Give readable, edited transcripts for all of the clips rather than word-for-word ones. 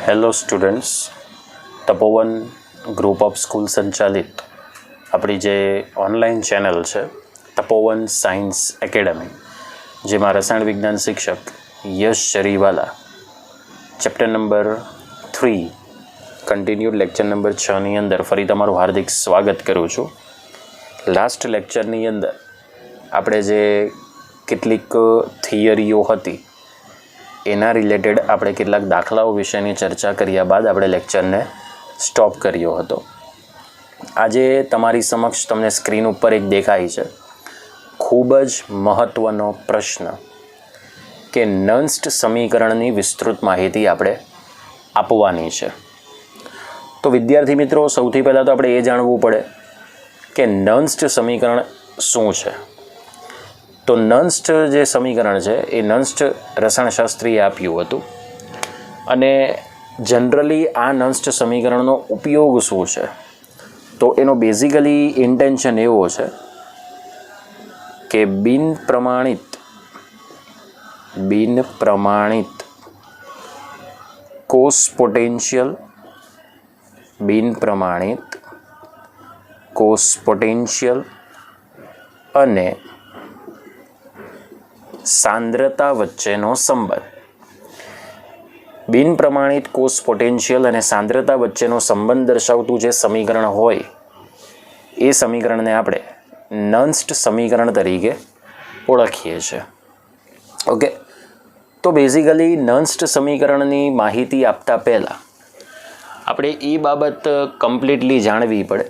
Hello students, Tapovan group of school સંચાલિત આપણી જે ઓનલાઈન ચેનલ છે તપોવન સાયન્સ એકેડમી, જેમાં રસાયણ વિજ્ઞાન શિક્ષક Yash Jariwala chapter number 3 continued lecture number 6ની અંદર ફરી તમારું હાર્દિક સ્વાગત કરું છું. લાસ્ટ લેક્ચરની અંદર આપણે જે કેટલીક થિયરીઓ હતી એના રિલેટેડ આપણે કેટલાક દાખલાઓ વિશેની ચર્ચા કર્યા બાદ આપણે લેક્ચરને સ્ટોપ કર્યો હતો. આજે તમારી સમક્ષ તમને સ્ક્રીન ઉપર એક દેખાય છે ખૂબ જ મહત્ત્વનો પ્રશ્ન કે નન્સ્ટ સમીકરણની વિસ્તૃત માહિતી આપણે આપવાની છે. તો વિદ્યાર્થી મિત્રો, સૌથી પહેલાં તો આપણે એ જાણવું પડે કે નન્સ્ટ સમીકરણ શું છે. તો નન્સ્ટ જે સમીકરણ છે એ નન્સ્ટ રસાયણશાસ્ત્રીએ આપ્યું હતું, અને જનરલી આ નન્સ્ટ સમીકરણનો ઉપયોગ શું છે, તો એનો બેઝિકલી ઇન્ટેન્શન એવો છે કે બિન પ્રમાણિત કોષ પોટેન્શિયલ અને સાંદ્રતા વચ્ચેનો સંબંધ. બિન પ્રમાણિત કોષ પોટેન્શિયલ અને સાંદ્રતા વચ્ચેનો સંબંધ દર્શાવતું જે સમીકરણ હોય એ સમીકરણને આપણે નન્સ્ટ સમીકરણ તરીકે ઓળખીએ છીએ. ઓકે, તો બેઝિકલી નન્સ્ટ સમીકરણની માહિતી આપતા પહેલાં આપણે એ બાબત કમ્પ્લીટલી જાણવી પડે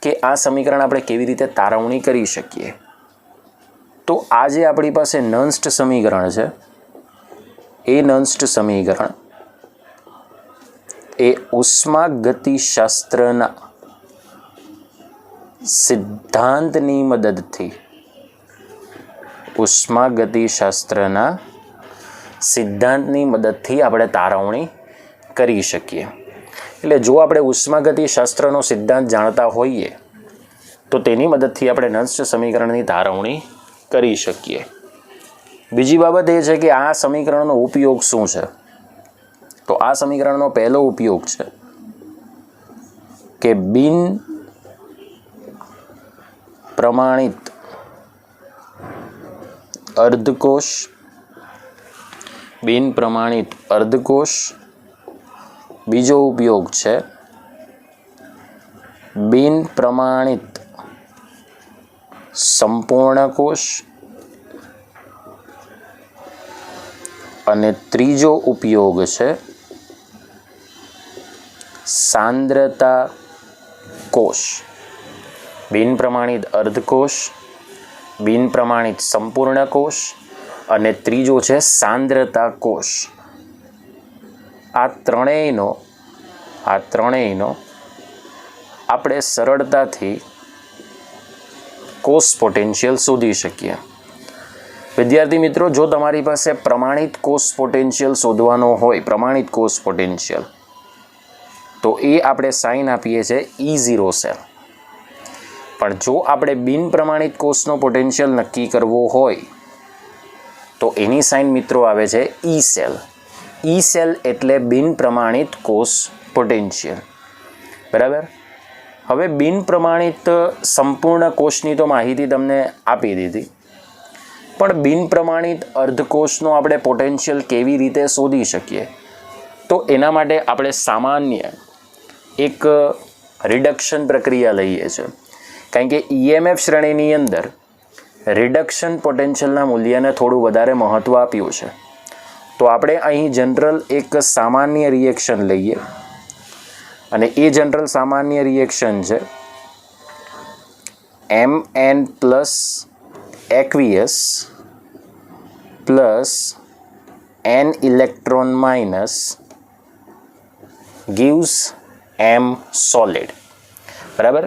કે આ સમીકરણ આપણે કેવી રીતે તારવણી કરી શકીએ. તો આ જે આપણી પાસે નન્સ્ટ સમીકરણ છે એ નન્સ્ટ સમીકરણ એ ઉષ્માગતિશાસ્ત્રના સિદ્ધાંતની મદદથી આપણે તારવણી કરી શકીએ. એટલે જો આપણે ઉષ્માગતિશાસ્ત્રનો સિદ્ધાંત જાણતા હોઈએ તો તેની મદદથી આપણે નન્સ્ટ સમીકરણની તારવણી કરી શકીએ. બીજી બાબત એ છે કે આ સમીકરણનો ઉપયોગ શું છે. તો આ સમીકરણનો પહેલો ઉપયોગ છે કે બિન પ્રમાણિત અર્ધકોષ. બીજો ઉપયોગ છે બિન પ્રમાણિત સંપૂર્ણ કોષ, અને ત્રીજો ઉપયોગ છે સાંદ્રતા કોષ. બિન પ્રમાણિત અર્ધકોષ, બિન પ્રમાણિત સંપૂર્ણ કોષ અને ત્રીજો છે સાંદ્રતા કોષ. આ ત્રણેયનો આપણે સરળતાથી કોષ પોટેન્શિયલ શોધી શકીએ. વિદ્યાર્થી મિત્રો, જો તમારી પાસે પ્રમાણિત કોષ પોટેન્શિયલ શોધવાનો હોય, પ્રમાણિત કોષ પોટેન્શિયલ, તો એ આપણે સાઇન આપીએ છીએ E0 સેલ. પણ જો આપણે બિન પ્રમાણિત કોષનો પોટેન્શિયલ નક્કી કરવો હોય તો એની સાઇન મિત્રો આવે છે E સેલ. E સેલ એટલે બિન પ્રમાણિત કોષ પોટેન્શિયલ. બરાબર. હવે બિન પ્રમાણિત સંપૂર્ણ કોષની તો માહિતી તમને આપી દીધી, પણ બિન પ્રમાણિત અર્ધકોષનો આપણે પોટેન્શિયલ કેવી રીતે શોધી શકીએ? તો એના માટે આપણે સામાન્ય એક રિડક્શન પ્રક્રિયા લઈએ છીએ, કારણ કે EMF શ્રેણીની અંદર રિડક્શન પોટેન્શિયલના મૂલ્યને થોડું વધારે મહત્ત્વ આપ્યું છે. તો આપણે અહીં જનરલ એક સામાન્ય રિએક્શન લઈએ, અને એ જનરલ સામાન્ય રિએક્શન છે Mn plus aqueous plus n electron minus gives M solid. બરાબર.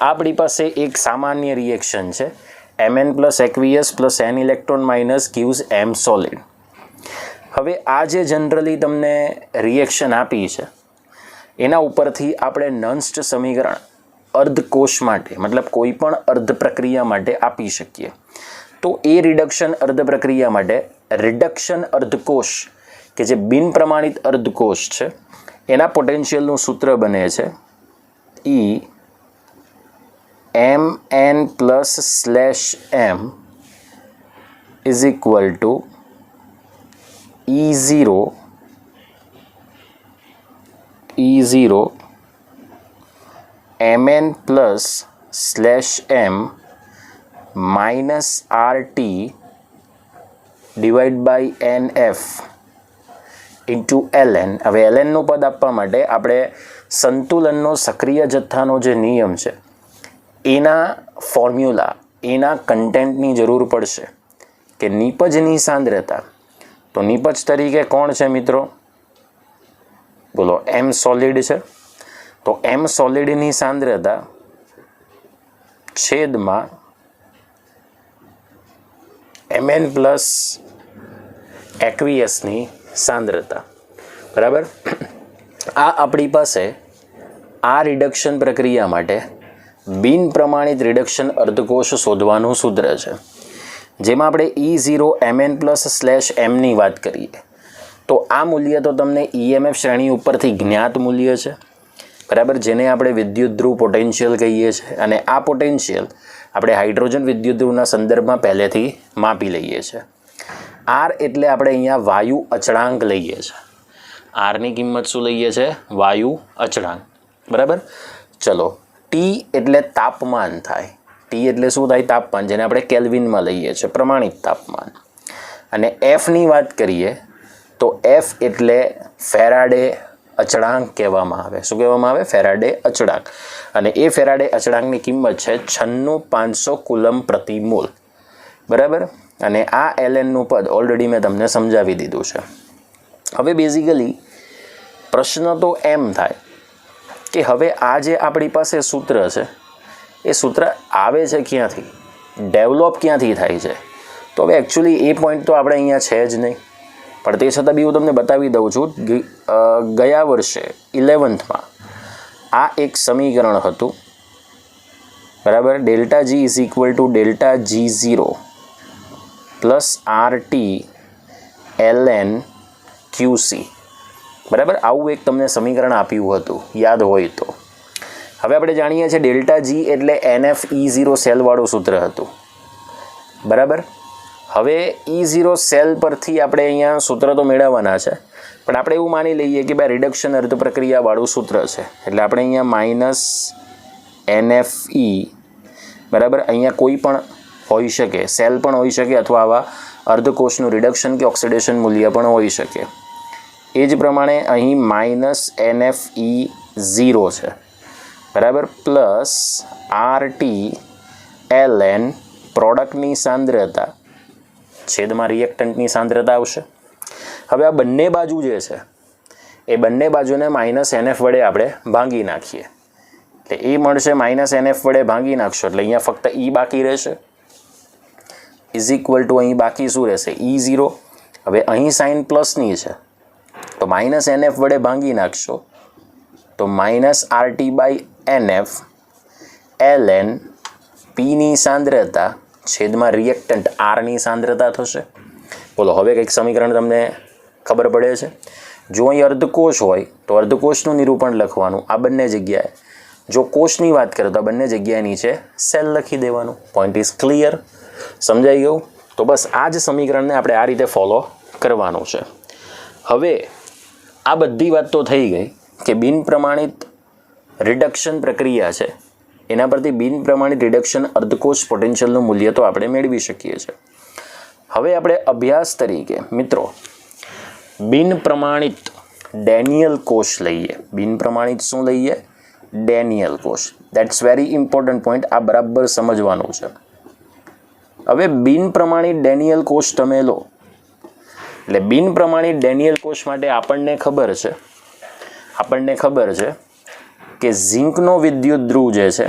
આપણી પાસે એક સામાન્ય રિએક્શન છે Mn plus aqueous plus n electron minus gives M solid. હવે આ જે જનરલી તમને રિએક્શન આપી છે એના ઉપરથી આપણે નન્સ્ટ સમીકરણ અર્ધકોષ માટે, મતલબ કોઈ પણ અર્ધ પ્રક્રિયા માટે આપી શકીએ. તો એ રિડક્શન અર્ધ પ્રક્રિયા માટે રિડક્શન અર્ધકોષ કે જે બિન પ્રમાણિત અર્ધકોષ છે એના પોટેન્શિયલનું સૂત્ર બને છે EMN plus slash M is equal to E0 MN plus slash M minus RT divide by NF into LN. હવે LNનું પદ આપવા માટે આપણે સંતુલનનો સક્રિય જથ્થાનો જે નિયમ છે એના ફોર્મ્યુલા, એના કન્ટેન્ટની જરૂર પડશે કે નિપજની સાંદ્રતા. તો નિપજ તરીકે કોણ છે મિત્રો? બોલો, M સોલિડ છે. તો M સોલિડની સાંદ્રતા છેદમાં MN પ્લસ એક્વિયસની સાંદ્રતા. બરાબર. આ આપણી પાસે આ રિડક્શન પ્રક્રિયા માટે બિન પ્રમાણિત રિડક્શન અર્ધકોષ શોધવાનું સૂત્ર છે, જેમાં આપણે E0 MN પ્લસ સ્લેશ Mની વાત કરીએ તો આ મૂલ્ય તો તમને EMF શ્રેણી ઉપરથી જ્ઞાત મૂલ્ય છે. બરાબર, જેને આપણે વિદ્યુત ધ્રુવ પોટેન્શિયલ કહીએ છીએ. અને આ પોટેન્શિયલ આપણે હાઇડ્રોજન વિદ્યુત ધ્રુવના સંદર્ભમાં પહેલેથી માપી લઈએ છીએ. R એટલે આપણે અહીંયા વાયુ અચળાંક લઈએ છીએ. આરની કિંમત શું લઈએ છીએ? વાયુ અચળાંક. બરાબર. ચલો, T એટલે તાપમાન થાય. T એટલે શું થાય? તાપમાન, જેને આપણે કેલ્વિનમાં લઈએ છીએ, પ્રમાણિત તાપમાન. અને Fની વાત કરીએ તો F એટલે ફેરાડે અચળાંક કહેવામાં આવે. શું કહેવામાં આવે? ફેરાડે અચળાંક. અને એ ફેરાડે અચળાંકની કિંમત છે 96,500 કુલમ પ્રતિ મોલ. બરાબર. અને આ LNનું પદ ઓલરેડી મેં તમને સમજાવી દીધું છે. હવે બેઝિકલી પ્રશ્ન તો એમ થાય કે હવે આ જે આપણી પાસે સૂત્ર છે એ સૂત્ર આવે છે ક્યાંથી, ડેવલપ ક્યાંથી થાય છે? તો હવે એકચ્યુઅલી એ પોઈન્ટ તો આપણે અહીંયા છે જ નહીં, પણ તે છતાં બી હું તમને બતાવી દઉં છું. ગયા વર્ષે 11thમાં આ એક સમીકરણ હતું. બરાબર. Delta G is equal to delta G0 plus RT LN QC. બરાબર. આવું એક તમને સમીકરણ આપ્યું હતું, યાદ હોય તો. હવે આપણે જાણીએ છીએ ડેલ્ટા G એટલે NF E0 સેલવાળું સૂત્ર હતું. બરાબર. હવે E0 સેલ પરથી આપણે અહીંયા સૂત્ર તો મેળવવાના છે, પણ આપણે એવું માની લઈએ કે ભાઈ રિડક્શન અર્ધ પ્રક્રિયાવાળું સૂત્ર છે, એટલે આપણે અહીંયા માઇનસ NFE. બરાબર. અહીંયા કોઈ પણ હોઈ શકે, સેલ પણ હોઈ શકે, અથવા આવા અર્ધકોષનું રિડક્શન કે ઓક્સિડેશન મૂલ્ય પણ હોઈ શકે. એ જ પ્રમાણે અહીં માઇનસ NFE0 છે. બરાબર. પ્લસ RT LN પ્રોડક્ટની સાંદ્રતા છેદમાં રિએક્ટન્ટની સાંદ્રતા આવશે. હવે આ બંને બાજુ જે છે એ બંને બાજુને માઇનસ NF વડે આપણે ભાંગી નાખીએ, એટલે એ મળશે માઇનસ NF વડે ભાંગી નાખશો એટલે અહીંયા ફક્ત E બાકી રહેશે. ઇઝ ઇક્વલ ટુ અહીં બાકી શું રહેશે? E0. હવે અહીં સાઇન પ્લસની છે તો માઇનસ NF વડે ભાંગી નાખશો તો minus RT by NF LN Pની સાંદ્રતા છેદમાં રિએક્ટન્ટ Rની સાંદ્રતા થશે. બોલો, હવે કંઈક સમીકરણ તમને ખબર પડે છે? જો અહીં અર્ધકોષ હોય તો અર્ધકોષનું નિરૂપણ લખવાનું આ બંને જગ્યાએ. જો કોષની વાત કરીએ તો આ બંને જગ્યાએ નીચે સેલ લખી દેવાનું. Point is clear? સમજાઈ ગયું? તો બસ આ જ સમીકરણને આપણે આ રીતે ફોલો કરવાનું છે. હવે આ બધી વાત તો થઈ ગઈ કે બિન પ્રમાણિત રિડક્શન પ્રક્રિયા છે, એના પરથી બિન પ્રમાણિત રિડક્શન અર્ધકોષ પોટેન્શિયલનું મૂલ્ય તો આપણે મેળવી શકીએ છીએ. હવે આપણે અભ્યાસ તરીકે મિત્રો બિન પ્રમાણિત ડેનિયલ કોષ લઈએ. બિન પ્રમાણિત શું લઈએ? ડેનિયલ કોષ. That's very important point. આ બરાબર સમજવાનું છે. હવે બિન પ્રમાણિત ડેનિયલ કોષ તમે લો એટલે બિન પ્રમાણિત ડેનિયલ કોષ માટે આપણને ખબર છે કે ઝિંકનો વિદ્યુત ધ્રુવ જે છે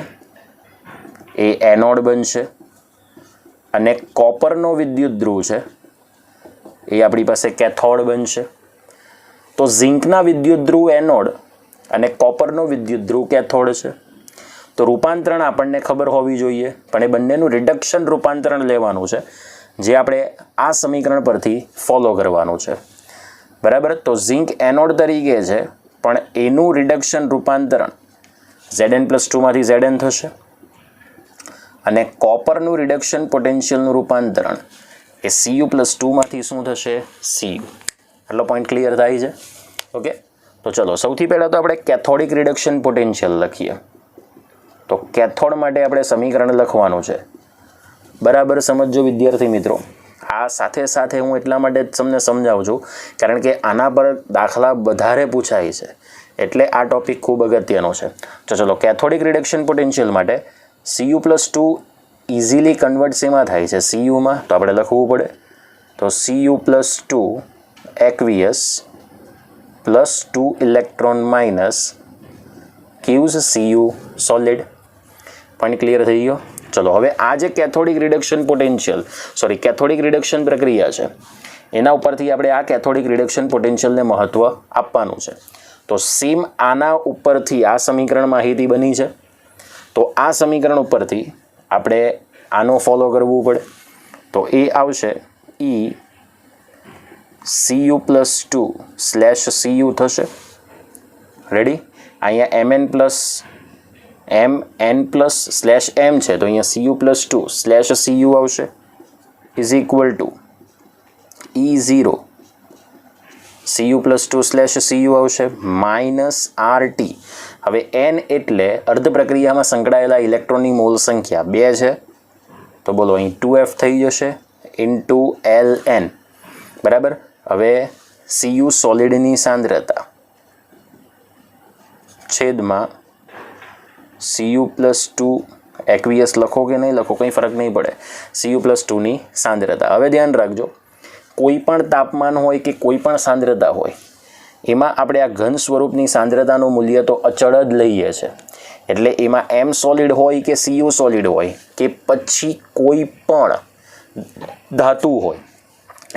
એ એનોડ બનશે અને કોપરનો વિદ્યુત ધ્રુવ છે એ આપણી પાસે કેથોડ બનશે. તો ઝિંકના વિદ્યુત ધ્રુવ એનોડ અને કોપરનો વિદ્યુત ધ્રુવ કેથોડ છે. તો રૂપાંતરણ આપણને ખબર હોવી જોઈએ, પણ એ બંનેનું રિડક્શન રૂપાંતરણ લેવાનું છે, જે આપણે આ સમીકરણ પરથી ફોલો કરવાનું છે. બરાબર. તો ઝિંક એનોડ તરીકે છે પણ એનું રિડક્શન રૂપાંતરણ Zn+2 માંથી Zn થશે અને કોપરનું રિડક્શન પોટેન્શિયલનું રૂપાંતરણ એ Cu+2 માંથી શું થશે? Cu. એટલો પોઈન્ટ ક્લિયર થાય છે? ઓકે, તો ચલો સૌથી પહેલાં તો આપણે કેથોડિક રિડક્શન પોટેન્શિયલ લખીએ. તો કેથોડ માટે આપણે સમીકરણ લખવાનું છે. બરાબર સમજો વિદ્યાર્થી મિત્રો. આ સાથે સાથે હું એટલા માટે જ તમને સમજાવું છું કારણ કે આના પર દાખલા વધારે પૂછાય છે, એટલે આ ટોપિક ખૂબ અગત્યનો છે. તો ચલો કેથોડિક રિડક્શન પોટેન્શિયલ માટે Cu+2 ઇઝીલી કન્વર્ટ શેમાં થાય છે? Cuમાં. તો આપણે લખવું પડે. તો Cu+2 aqueous +2 electron minus gives Cu solid. Point clear થઈ ગયો? ચલો હવે આ જે કેથોડિક રિડક્શન કેથોડિક રિડક્શન પ્રક્રિયા છે એના ઉપરથી આપણે આ કેથોડિક રિડક્શન પોટેન્શિયલને મહત્વ આપવાનું છે. તો સેમ આના ઉપરથી આ સમીકરણ માહિતી બની છે. તો આ સમીકરણ ઉપરથી આપણે આનો ફોલો કરવું પડે. તો એ આવશે E Cu+2/Cu થશે. રેડી? અહીંયા Mn+/M છે તો અહીંયા Cu+2/Cu આવશે is equal to E0 Cu+2/Cu આવશે માઇનસ RT. હવે N એટલે અર્ધ પ્રક્રિયામાં સંકળાયેલા ઇલેક્ટ્રોનની મોલ સંખ્યા 2 છે તો બોલો અહીં 2F થઈ જશે ઇન્ટુ Ln. બરાબર. હવે Cu સોલિડની સાંદ્રતા છેદમાં Cu+2 એક્વિયસ લખો કે નહીં લખો કંઈ ફરક નહીં પડે. Cu+2ની સાંદ્રતા. હવે ધ્યાન રાખજો, કોઈ પણ તાપમાન હોય કે કોઈ પણ સાંદ્રતા હોય એમાં આપણે આ ઘન સ્વરૂપની સાંદ્રતાનું મૂલ્ય તો અચળ જ લઈએ છે. એટલે એમાં M સોલિડ હોય કે Cu સોલિડ હોય કે પછી કોઈ પણ ધાતુ હોય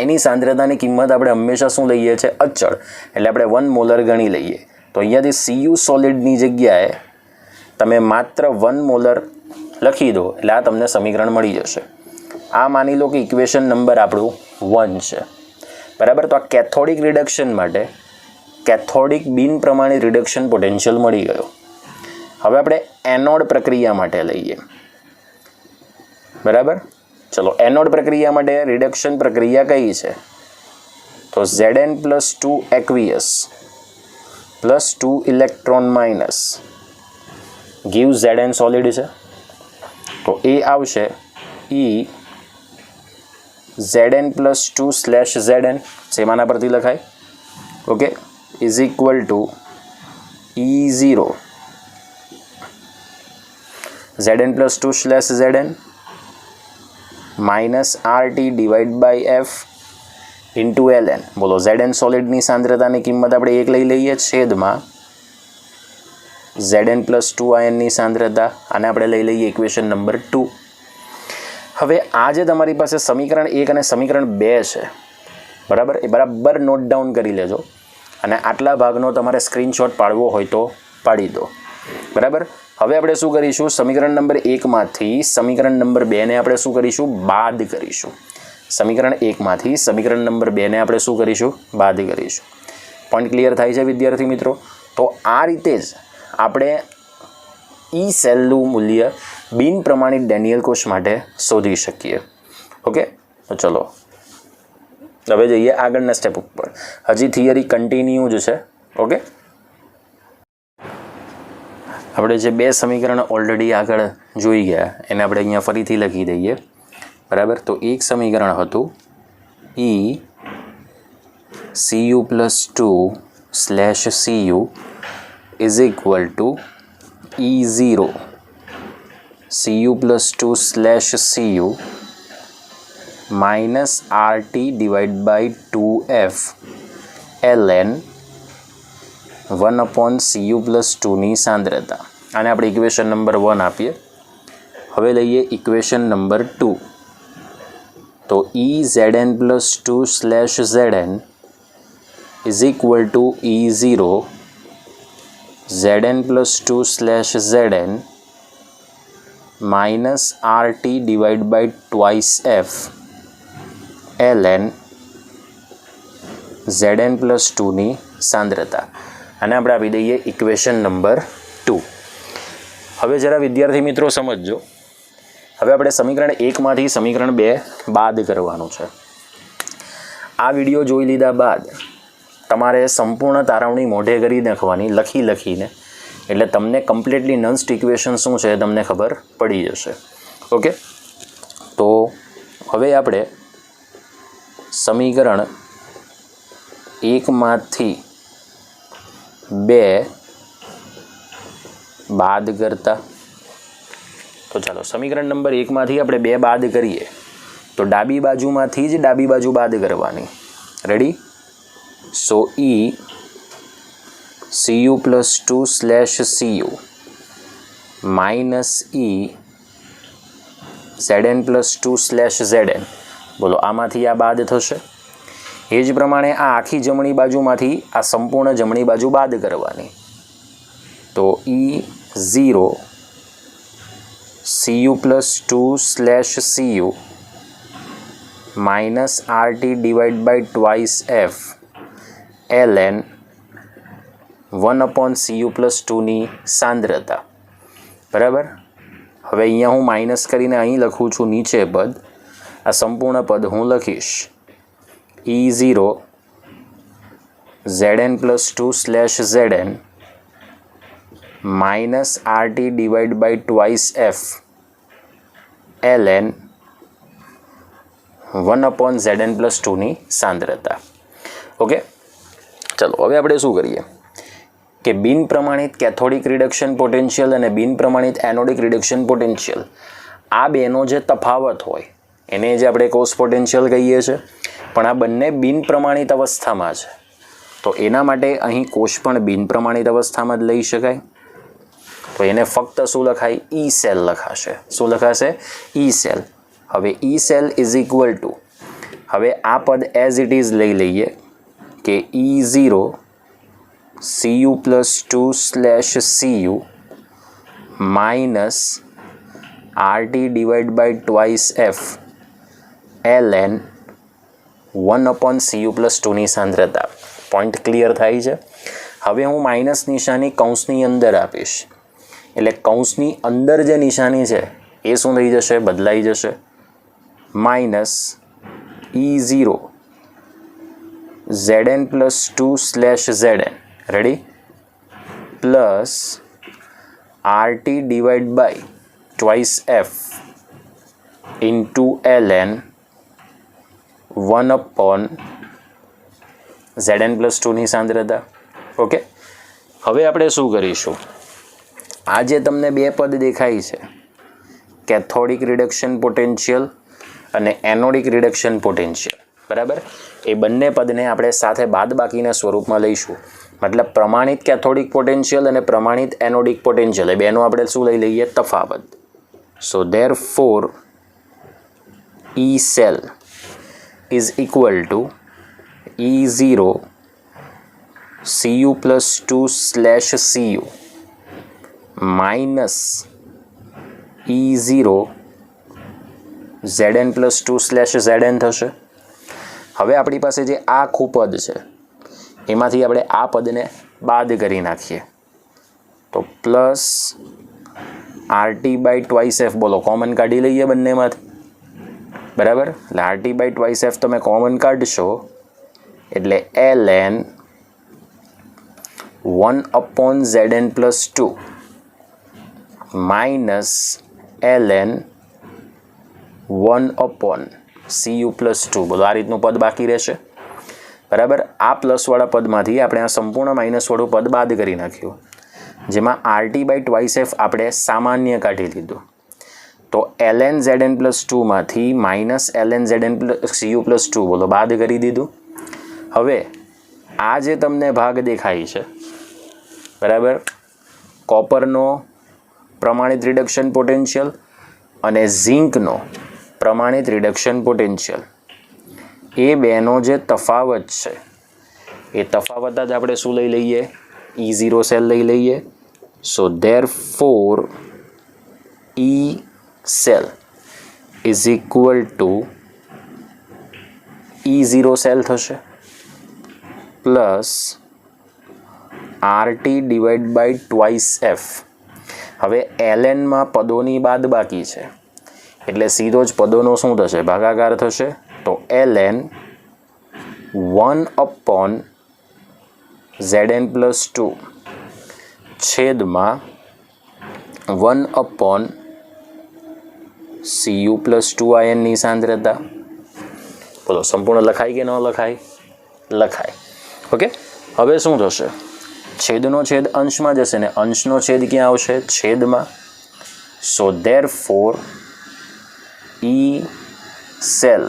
એની સાંદ્રતાની કિંમત આપણે હંમેશા શું લઈએ છીએ? અચળ. એટલે આપણે 1 મોલર ગણી લઈએ. તો અહીંયાથી Cu સોલિડની જગ્યાએ તમે માત્ર 1 મોલર લખી દો એટલે આ તમને સમીકરણ મળી જશે. આ માની લો કે ઇક્વેશન નંબર આપણું 1 છે. બરાબર. તો આ કેથોડિક રિડક્શન માટે કેથોડિક બિન પ્રમાણિત રિડક્શન પોટેન્શિયલ મળી ગયો. હવે આપણે એનોડ પ્રક્રિયા માટે લઈએ. બરાબર. ચલો એનોડ પ્રક્રિયા માટે રિડક્શન પ્રક્રિયા કઈ છે? તો Zn+2 aqueous +2 electron minus give Zn solid છે. તો એ આવશે E Zn+2/Zn સેમાના પરથી લખાય. Okay, is equal to E0 Zn+2/Zn minus RT divide by F into Ln. બોલો Zn સોલિડની સાંદ્રતાની કિંમત આપણે 1 લઈ લઈએ છેદમાં Zn+2 આયનની સાંદ્રતા, આને આપણે લઈ લઈએ ઇક્વેશન નંબર 2. હવે આ જે તમારી પાસે સમીકરણ 1 અને સમીકરણ 2 છે બરાબર, એ બરાબર નોટ ડાઉન કરી લેજો અને આટલા ભાગનો તમારે સ્ક્રીનશોટ પાડવો હોય તો પાડી દો. બરાબર. હવે આપણે શું કરીશું? સમીકરણ નંબર 1 માંથી સમીકરણ નંબર 2 ને આપણે શું કરીશું? બાદ કરીશું. સમીકરણ 1 માંથી સમીકરણ નંબર 2 ને આપણે શું કરીશું? બાદ કરીશું. પોઈન્ટ ક્લિયર થાય છે વિદ્યાર્થી મિત્રો? તો આ રીતે જ આપણે ઈ સેલનું મૂલ્ય બિન પ્રમાણિત ડેનિયલ કોષ માટે શોધી શકીએ. ઓકે, તો ચલો હવે જઈએ આગળના સ્ટેપ ઉપર. હજી થિયરી કન્ટિન્યુ જ છે. ઓકે, આપણે જે 2 સમીકરણ ઓલરેડી આગળ જોઈ ગયા એને આપણે અહીંયા ફરીથી લખી દઈએ. બરાબર. તો એક સમીકરણ હતું E Cu+2/Cu is equal to E0 Cu+2/Cu minus RT divide by 2F Ln 1/Cu+2ની સાંદ્રતા. આને આપણે ઇક્વેશન નંબર 1 આપીએ. હવે લઈએ ઇક્વેશન નંબર 2. તો E Zn+2/Zn is equal to E0 Zn+2/Zn minus RT divide by 2F Ln Zn+2ની સાંદ્રતા. આને આપણે આપી દઈએ ઇક્વેશન નંબર 2. હવે જરા વિદ્યાર્થી મિત્રો સમજજો. હવે આપણે સમીકરણ 1માંથી સમીકરણ 2 બાદ કરવાનું છે. આ વિડીયો જોઈ લીધા બાદ તમારે સંપૂર્ણ તારવણી મોઢે કરી નાખવાની લખીને, એટલે તમને કમ્પ્લીટલી નન્સ્ટ ઇક્વેશન શું છે તમને ખબર પડી જશે. ઓકે, તો હવે આપણે સમીકરણ 1માંથી 2 બાદ કરતા. તો ચાલો સમીકરણ નંબર 1માંથી આપણે 2 બાદ કરીએ તો ડાબી બાજુમાંથી જ ડાબી બાજુ બાદ કરવાની. રેડી? સો E cu plus 2/cu minus E zn plus 2/zn. બોલો, આમાંથી આ બાદ થશે. એ જ પ્રમાણે આ આખી જમણી બાજુમાંથી આ સંપૂર્ણ જમણી બાજુ બાદ કરવાની. તો E0 cu plus 2/cu minus RT divide by twice F ln 1/cu plus 2ની સાંદ્રતા. બરાબર? હવે અહીંયા હું માઇનસ કરીને અહીં લખું છું નીચે પદ. આ સંપૂર્ણ પદ હું લખીશ E0 zn plus 2/zn minus RT divide by twice F ln 1/zn plus 2ની સાંદ્રતા. ઓકે, ચલો હવે આપણે શું કરીએ કે બિન પ્રમાણિત કેથોડિક રિડક્શન પોટેન્શિયલ અને બિન પ્રમાણિત એનોડિક રિડક્શન પોટેન્શિયલ, આ બેનો જે તફાવત હોય એને જ આપણે કોષ પોટેન્શિયલ કહીએ છીએ. પણ આ બંને બિન પ્રમાણિત અવસ્થામાં છે, તો એના માટે અહીં કોષ પણ બિન પ્રમાણિત અવસ્થામાં જ લઈ શકાય. તો એને ફક્ત શું લખાય? E સેલ લખાશે. શું લખાશે? E cell. હવે E cell is equal two, હવે આ પદ એઝ ઇટ ઇઝ લઈ લઈએ કે E0 cu plus 2/cu minus RT divide by twice F ln 1/cu plus 2ની સાંદ્રતા. પોઈન્ટ ક્લિયર થાય છે? હવે હું માઇનસ નિશાની કૌંસની અંદર આપીશ, એટલે કૌંસની અંદર જે નિશાની છે એ શું થઈ જશે? બદલાઈ જશે. Minus E0 zn plus 2/zn. Ready? Plus RT divide by twice F into ln 1/zn plus 2ની સાંદ્રતા. ઓકે, હવે આપણે શું કરીશું? આ જે તમને 2 પદ દેખાય છે, કેથોડિક રિડક્શન પોટેન્શિયલ અને એનોડિક રિડક્શન પોટેન્શિયલ, બરાબર, એ બંને પદને આપણે સાથે બાદબાકીના સ્વરૂપમાં લઈશું. મતલબ પ્રમાણિત કેથોડિક પોટેન્શિયલ અને પ્રમાણિત એનોડિક પોટેન્શિયલ, એ બેનો આપણે શું લઈ લઈએ? તફાવત. સો therefore E cell is equal to E0 cu plus 2/cu minus E0 zn plus 2/zn થશે. હવે આપણી પાસે જે આખું પદ છે એમાંથી આપણે આ પદને બાદ કરી નાખીએ તો plus RT by twice F, બોલો કોમન કાઢી લઈએ બંનેમાંથી. બરાબર? એટલે RT બાય ટ્વાઇસ F તમે કોમન કાઢશો એટલે ln 1/zn plus 2 minus ln 1/cu plus 2. બોલો આ રીતનું પદ બાકી રહેશે. બરાબર? આ પ્લસવાળા પદમાંથી આપણે આ સંપૂર્ણ માઇનસવાળું પદ બાદ કરી નાખ્યું, જેમાં RT બાય ટ્વાઇસ F આપણે સામાન્ય કાઢી લીધું. તો ln zn પ્લસ 2માંથી minus ln zn plus cu plus 2, બોલો બાદ કરી દીધું. હવે આ જે તમને ભાગ દેખાય છે, બરાબર, કોપરનો પ્રમાણિત રિડક્શન પોટેન્શિયલ અને ઝિંકનો પ્રમાણિત રિડક્શન પોટેન્શિયલ, એ બેનો જે તફાવત છે એ તફાવત જ આપણે શું લઈ લઈએ? E0 સેલ લઈ લઈએ. So therefore E cell is equal to E0 cell થશે plus RT divide by twice F. હવે lnમાં પદોની બાદબાકી છે એટલે સીધો જ પદોનો શું થશે? ભાગાકાર થશે. તો ln 1/Zn+2 છેદમાં 1/Cu+2In ની સાંદ્રતા. બોલો સંપૂર્ણ લખાય કે ન લખાય? લખાય. ઓકે, હવે શું થશે? છેદનો છેદ અંશમાં જશે ને અંશનો છેદ ક્યાં આવશે? છેદમાં. સો therefore E cell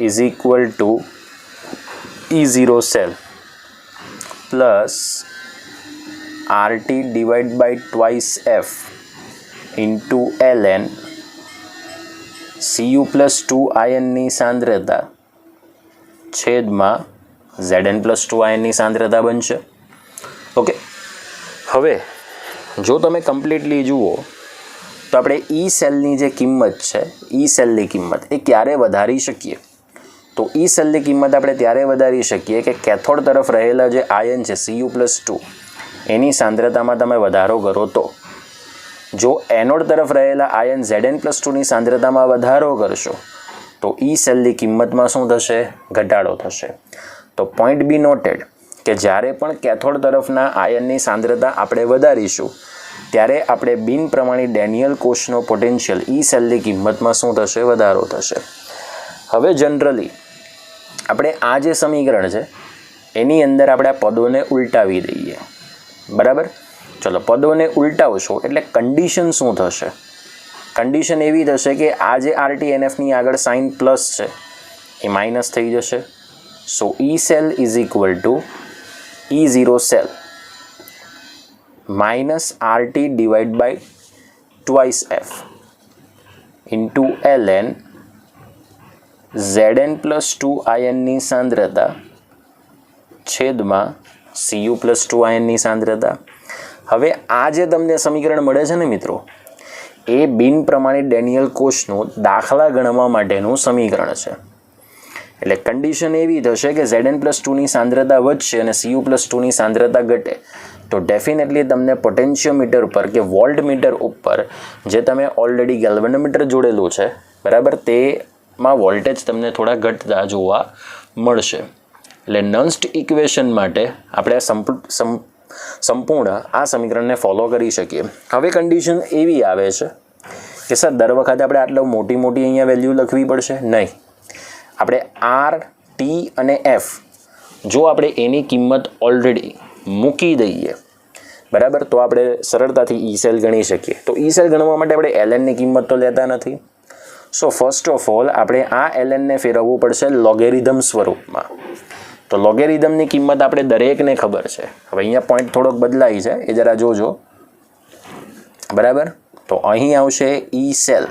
is equal to E0 cell plus RT divided by twice F into ln Cu+2In ની સાંદ્રતા છેદમાં Zn+2In ની સાંદ્રતા બનશે. ઓકે, હવે જો તમે કમ્પ્લીટલી જુઓ તો આપણે ઈ સેલની જે કિંમત છે, ઈ સેલની કિંમત એ ક્યારે વધારી શકીએ? તો ઈ સેલની કિંમત આપણે ત્યારે વધારી શકીએ કે કેથોડ તરફ રહેલા જે આયન છે Cu+2 એની સાંદ્રતામાં તમે વધારો કરો તો. જો એનોડ તરફ રહેલા આયન Zn+2ની સાંદ્રતામાં વધારો કરશો તો ઈ સેલની કિંમતમાં શું થશે? ઘટાડો થશે. તો પોઈન્ટ બી નોટેડ કે જ્યારે પણ કેથોડ તરફના આયનની સાંદ્રતા આપણે વધારીશું ત્યારે આપણે બિનપ્રમાણી ડેનિયલ કોષનો પોટેન્શિયલ ઈ સેલની કિંમતમાં શું થશે? વધારો થશે. હવે જનરલી આપણે આ જે સમીકરણ છે એની અંદર આપણે આ પદોને ઉલટાવી દઈએ. બરાબર? ચલો, પદોને ઉલટાવશો એટલે કન્ડિશન શું થશે? કન્ડિશન એવી થશે કે આ જે RTNFની આગળ સાઇન પ્લસ છે એ માઇનસ થઈ જશે. So E cell is equal to E0 cell minus RT divided by twice F into ln Zn+2In ની સાંદ્રતા છેદમાં Cu+2In ની સાંદ્રતા. હવે આ જે તમને સમીકરણ મળે છે ને મિત્રો, એ બિનપ્રમાણિત ડેનિયલ કોષનું દાખલા ગણવા માટેનું સમીકરણ છે. એટલે કન્ડિશન એવી થશે કે Zn+2ની સાંદ્રતા વધશે અને Cu+2ની સાંદ્રતા ઘટે તો ડેફિનેટલી તમને પોટેન્શિયોમીટર ઉપર કે વોલ્ટમીટર ઉપર જે તમે ઓલરેડી ગેલ્વેનોમીટર જોડેલું છે, બરાબર, તેમાં વોલ્ટેજ તમને થોડા ઘટતા જોવા મળશે. એટલે નન્સ્ટ ઇક્વેશન માટે આપણે સંપૂર્ણ આ સમીકરણને ફોલો કરી શકીએ. હવે કન્ડિશન એવી આવે છે કે સર દર વખતે આપણે આટલો મોટી અહીંયા વેલ્યુ લખવી પડશે? નહીં. આપણે R, T અને F જો આપણે એની કિંમત ઓલરેડી મૂકી દઈએ, બરાબર, તો આપણે સરળતાથી ઈ સેલ ગણી શકીએ. તો ઈ સેલ ગણવા માટે આપણે lnની કિંમત તો લેતા નથી. સો ફર્સ્ટ ઓફ ઓલ આપણે આ lnને ફેરવવું પડશે લોગેરિધમ સ્વરૂપમાં. તો લોગેરિધમની કિંમત આપણે દરેકને ખબર છે. હવે અહીંયા પોઈન્ટ થોડોક બદલાઈ છે, એ જરા જોજો. બરાબર, તો અહીં આવશે E cell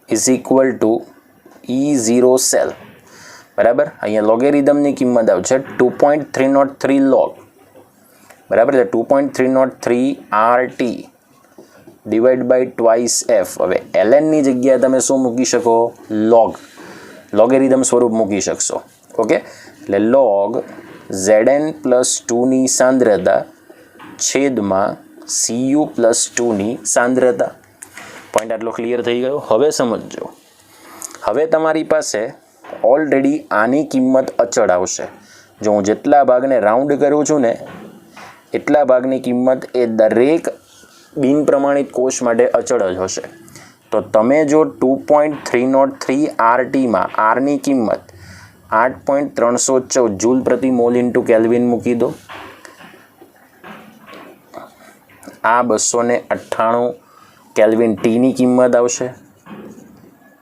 is equal to E0 cell. બરાબર, અહીંયા લોગેરિધમની કિંમત આવશે 2.303 log. બરાબર, એટલે 2.303 RT divide by twice F. હવે lnની જગ્યાએ તમે શું મૂકી શકો? લોગેરિધમ સ્વરૂપ મૂકી શકશો. ઓકે, એટલે log Zn+2ની સાંદ્રતા છેદમાં Cu+2ની સાંદ્રતા. પોઈન્ટ આટલો ક્લિયર થઈ ગયો? હવે સમજો. હવે તમારી પાસે ઓલરેડી આની કિંમત અચળ આવશે. જો હું જેટલા ભાગને રાઉન્ડ કરું છું ને એટલા ભાગની કિંમત એ દરેક બિનપ્રમાણિત કોષ માટે અચળ જ હશે. તો તમે જો 2.303 RTમાં આરની કિંમત 8.314 જૂલ પ્રતિ મોલ ઇન્ટુ કેલ્વિન મૂકી દો. આ 298 કેલ્વિન ટીની કિંમત આવશે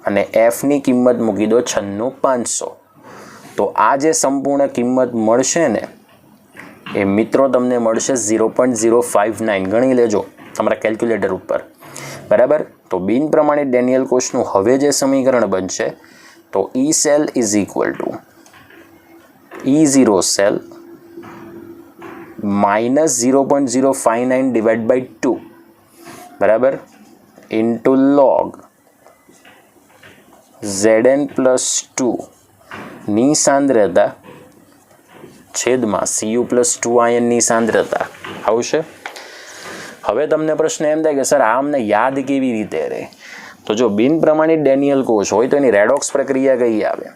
અને એફની કિંમત મૂકી દો 96500. તો આ જે સંપૂર્ણ કિંમત મળશે ને એ મિત્રો તમને મળશે 0.059. ગણી લેજો તમારા કેલ્ક્યુલેટર ઉપર. બરાબર, તો બિનપ્રમાણિત ડેનિયલ કોષનું હવે જે સમીકરણ બનશે તો E cell is equal to E0 cell minus 0.059 divide by 2, બરાબર, ઇન્ટુ લોગ Zn+2 ની સાંદ્રતા છેદમાં Cu+2 આયનની સાંદ્રતા આવશે. હવે તમને પ્રશ્ન એમ થાય કે સર આ અમને યાદ કેવી રીતે રહે? તો જો બિન પ્રમાણિત ડેનિયલ કોષ હોય તો એની રેડોક્સ પ્રક્રિયા કઈ આવે?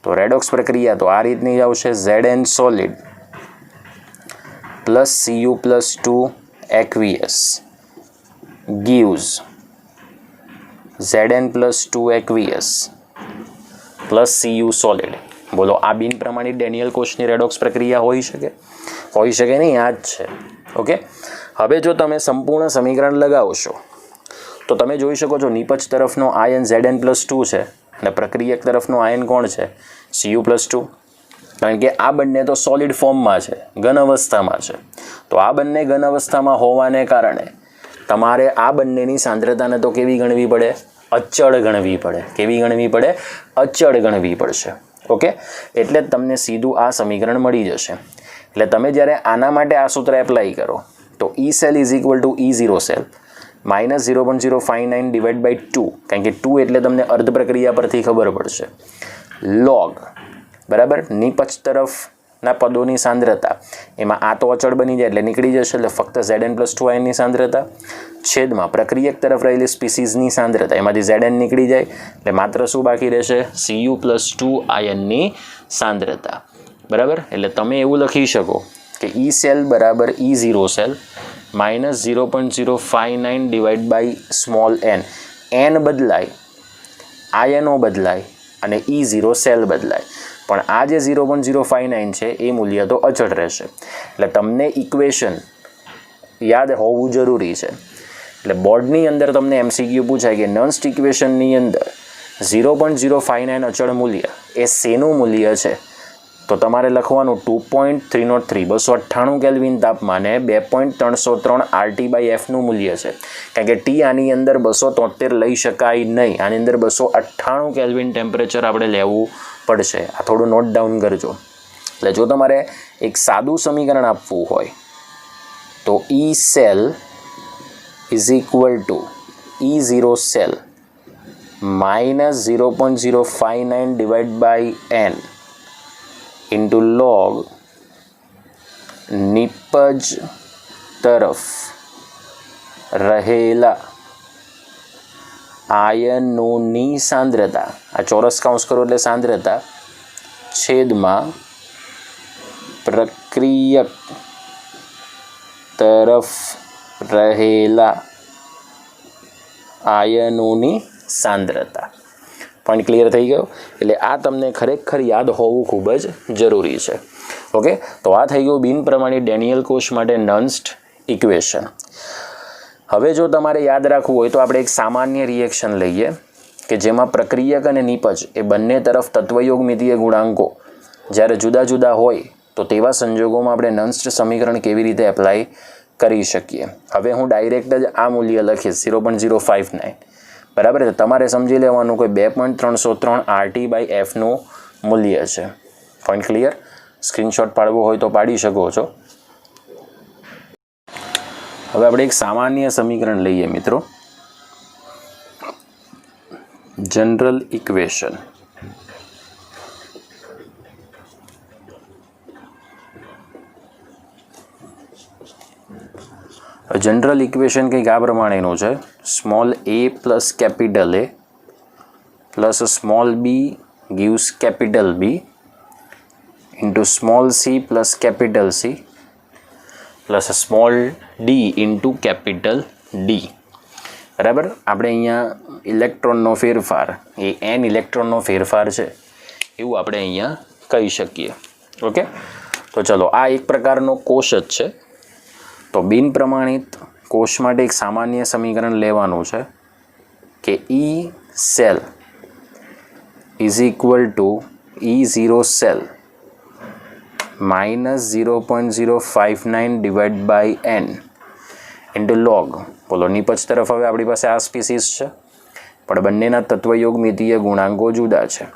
તો રેડોક્સ પ્રક્રિયા તો આ રીતની આવશે. Zn solid plus Cu+2 aqueous gives Zn+2 aqueous plus Cu solid. બોલો આ બિન પ્રમાણિત ડેનિયલ કોષની રેડોક્સ પ્રક્રિયા હોઈ શકે? હોઈ શકે નહીં, આ જ છે. ઓકે, હવે જો તમે સંપૂર્ણ સમીકરણ લગાવશો તો તમે જોઈ શકો છો નિપજ તરફનો આયન Zn+2 છે અને પ્રક્રિયક તરફનો આયન કોણ છે? Cu+2. કારણ કે આ બંને તો સોલિડ ફોર્મમાં છે, ઘન અવસ્થામાં છે. તો આ બંને ઘન અવસ્થામાં હોવાને કારણે તમારે આ બંનેની સાંદ્રતાને તો કેવી ગણવી પડે? અચળ ગણવી પડે. કેવી ગણવી પડે? અચળ ગણવી પડશે. ઓકે, એટલે જ તમને સીધું આ સમીકરણ મળી જશે. એટલે તમે જ્યારે આના માટે આ સૂત્ર એપ્લાય કરો તો E cell is equal to E0 cell minus 0.059 divide by 2, કારણ કે 2 એટલે તમને અર્ધ પ્રક્રિયા પરથી ખબર પડશે. લોગ બરાબર નિપજ તરફના પદોની સાંદ્રતા, એમાં આ તો અચળ બની જાય એટલે નીકળી જશે, એટલે ફક્ત Zn+2 આયનની સાંદ્રતા છેદમાં પ્રક્રિયક તરફ રહેલી સ્પીસીઝની સાંદ્રતા, એમાંથી Zn નીકળી જાય એટલે માત્ર શું બાકી રહેશે? Cu+2 આયનની સાંદ્રતા. બરાબર, એટલે તમે એવું લખી શકો કે E cell બરાબર E0 cell minus 0.059 divide by small n. n બદલાય, આયનો બદલાય અને E0 સેલ બદલાય, પણ આ જે 0.059 છે એ મૂલ્ય તો અચળ રહેશે. એટલે તમને ઇક્વેશન યાદ હોવું જરૂરી છે. એટલે બોર્ડની અંદર તમને MCQ પૂછાય કે નન્સ્ટ ઇક્વેશનની અંદર 0.059 અચળ મૂલ્ય એ શેનું મૂલ્ય છે? તો તમારે લખવાનું 2.303 298 કેલ્વિન તાપમાને 2.303 RT/F નું મૂલ્ય છે. કારણ કે ટી આની અંદર 273 લઈ શકાય નહીં, આની અંદર 298 કેલ્વિન ટેમ્પરેચર આપણે લેવું પડશે. આ થોડું નોટ ડાઉન કરજો. એટલે જો તમારે એક સાદું સમીકરણ આપવું હોય તો E cell is equal to E0 cell minus 0.059 divide by n into log નિપજ તરફ રહેલા આયનોની સાંદ્રતા, આ ચોરસ કૌંસ કરો એટલે સાંદ્રતા, છેદમાં પ્રક્રિયક તરફ રહેલા આયનોની સાંદ્રતા. પોઈન્ટ ક્લિયર થઈ ગયો? એટલે આ તમને ખરેખર યાદ હોવું ખૂબ જ જરૂરી છે. ઓકે, તો આ થઈ ગયું બિન પ્રમાણિત ડેનિયલ કોષ માટે નન્સ્ટ ઇક્વેશન. હવે જો તમારે યાદ રાખવું હોય તો આપણે એક સામાન્ય રિએક્શન લઈએ કે જેમાં પ્રક્રિયક અને નિપજ એ બંને તરફ તત્વયોગમિતીય ગુણાંકો જ્યારે જુદા જુદા હોય તો તેવા સંજોગોમાં આપણે નન્સ્ટ સમીકરણ કેવી રીતે એપ્લાય કરી શકીએ. હવે હું ડાયરેક્ટ જ આ મૂલ્ય લખીશ 0.059. બરાબર છે, તમારે સમજી લેવાનું કોઈ 2.303 RT/F નું મૂલ્ય છે. Point clear? સ્ક્રીનશોટ પાડવો હોય તો પાડી શકો છો. હવે આપણે એક સામાન્ય સમીકરણ લઈએ મિત્રો, જનરલ ઇક્વેશન. જનરલ ઇક્વેશન કંઈક આ પ્રમાણેનું છે. Small a plus capital A plus small b gives capital B into small c plus capital C plus small d into capital D. બરાબર, આપણે અહીંયા ઇલેક્ટ્રોનનો ફેરફાર એ n ઇલેક્ટ્રોનનો ફેરફાર છે એવું આપણે અહીંયા કહી શકીએ. ઓકે, તો ચલો આ એક પ્રકારનો કોષ જ છે. તો બિન પ્રમાણિત કોષ માટે એક સામાન્ય સમીકરણ લેવાનું છે કે E cell is equal to E0 cell minus 0.059 divide by n into log. બોલો નિપજ તરફ હવે આપણી પાસે આ સ્પીસીસ છે પણ બંનેના તત્વયોગમિતીય ગુણાંકો જુદા છે.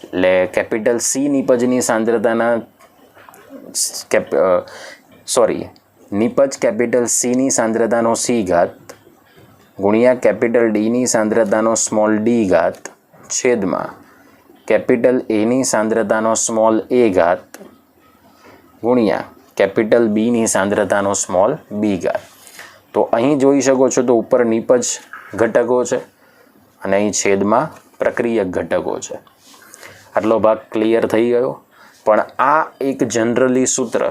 એટલે કેપિટલ C નિપજની સાંદ્રતાના નિપજ કેપિટલ C ની સાંદ્રતાનો C ઘાત ગુણ્યા કેપિટલ D ની સાંદ્રતાનો સ્મોલ d ઘાત છેદમાં કેપિટલ A ની સાંદ્રતાનો સ્મોલ a ઘાત ગુણ્યા કેપિટલ બીની સાંદ્રતાનો સ્મોલ બી ઘાત. તો અહીં જોઈ શકો છો તો ઉપર નિપજ ઘટકો છે અને અહીં છેદમાં પ્રક્રિયક ઘટકો છે. આટલો ભાગ ક્લિયર થઈ ગયો. પણ આ એક જનરલી સૂત્ર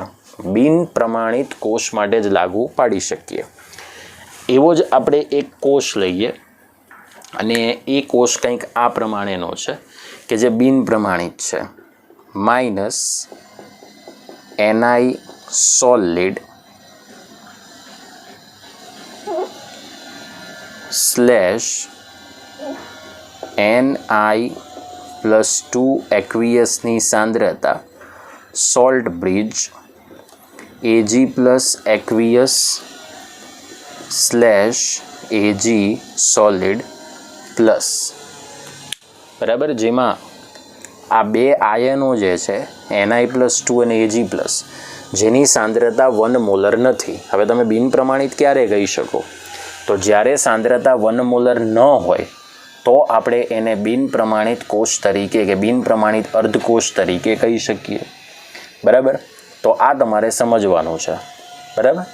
બિન પ્રમાણિત કોષ માટે જ લાગુ પાડી શકીએ. એવો જ આપણે એક કોષ લઈએ અને એ કોષ કંઈક આ પ્રમાણેનો છે કે જે બિન પ્રમાણિત છે. માઇનસ Ni solid / Ni+2 aqueousની સાંદ્રતા salt bridge Ag + aqueous / Ag solid plus, બરાબર, જેમાં આ બે આયનો જે છે Ni+2 અને Ag+, જેની સાંદ્રતા 1 મોલર નથી. હવે તમે બિન પ્રમાણિત ક્યારે કહી શકો? તો જ્યારે સાંદ્રતા 1 મોલર ન હોય તો આપણે એને બિન પ્રમાણિત કોષ તરીકે કે બિન પ્રમાણિત અર્ધકોષ તરીકે કહી શકીએ. બરાબર? તો આ તમારે સમજવાનું છે. બરાબર?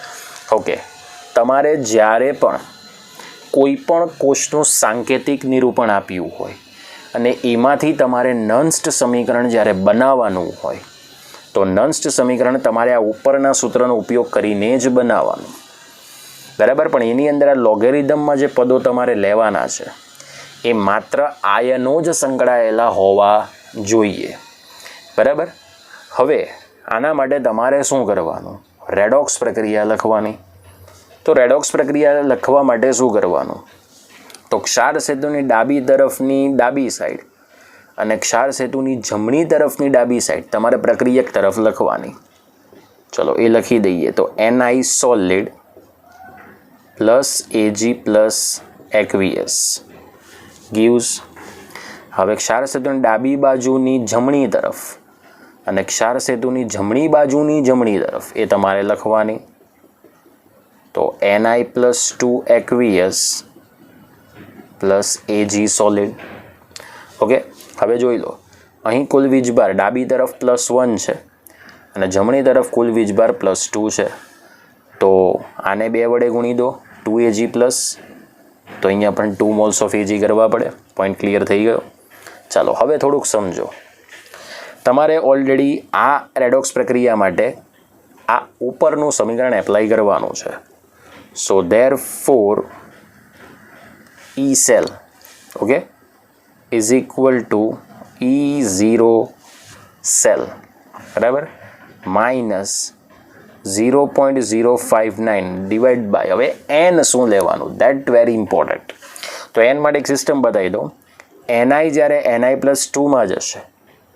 ઓકે. તમારે જ્યારે પણ કોઈ પણ કોષનું સાંકેતિક નિરૂપણ આપ્યું હોય અને એમાંથી તમારે નન્સ્ટ સમીકરણ જ્યારે બનાવવાનું હોય તો નન્સ્ટ સમીકરણ તમારે આ ઉપરના સૂત્રનો ઉપયોગ કરીને જ બનાવવાનું. બરાબર? પણ એની અંદર આ લોગેરિધમમાં જે પદો તમારે લેવાના છે એ માત્ર આયનો જ સંકળાયેલા હોવા જોઈએ. બરાબર? હવે આના માટે તમારે શું કરવાનું? રેડોક્સ પ્રક્રિયા લખવાની. તો રેડોક્સ પ્રક્રિયા લખવા માટે શું કરવાનું? તો ક્ષાર સેતુની ડાબી તરફની ડાબી સાઈડ અને ક્ષાર સેતુની જમણી તરફની ડાબી સાઈડ તમારે પ્રક્રિયક તરફ લખવાની. ચલો એ લખી દઈએ. તો Ni solid + Ag + aqueous gives, હવે ક્ષાર સેતુની ડાબી બાજુની જમણી તરફ અને ક્ષાર સેતુની જમણી બાજુની જમણી તરફ એ તમારે લખવાની. તો Ni+2 aqueous + Ag solid. Okay. હવે જોઈ લો, અહીં કુલ વીજભાર ડાબી તરફ +1 છે અને જમણી તરફ કુલ વીજભાર +2 છે. તો આને 2 વડે ગુણી દો, 2Ag+, તો અહીંયા પણ 2 moles of Ag કરવા પડે. પોઈન્ટ ક્લિયર થઈ ગયો. ચાલો હવે થોડુંક સમજો. તમારે ઓલરેડી આ રેડોક્સ પ્રક્રિયા માટે આ ઉપરનું સમીકરણ એપ્લાય કરવાનું છે. સો therefore E cell, okay, is equal to E0 cell, બરાબર, માઇનસ 0.059 ડિવાઈડ બાય, હવે n શું લેવાનું, દેટ વેરી ઇમ્પોર્ટન્ટ. તો n માટે એક સિસ્ટમ બતાવી દઉં. Ni જ્યારે Ni+2માં જશે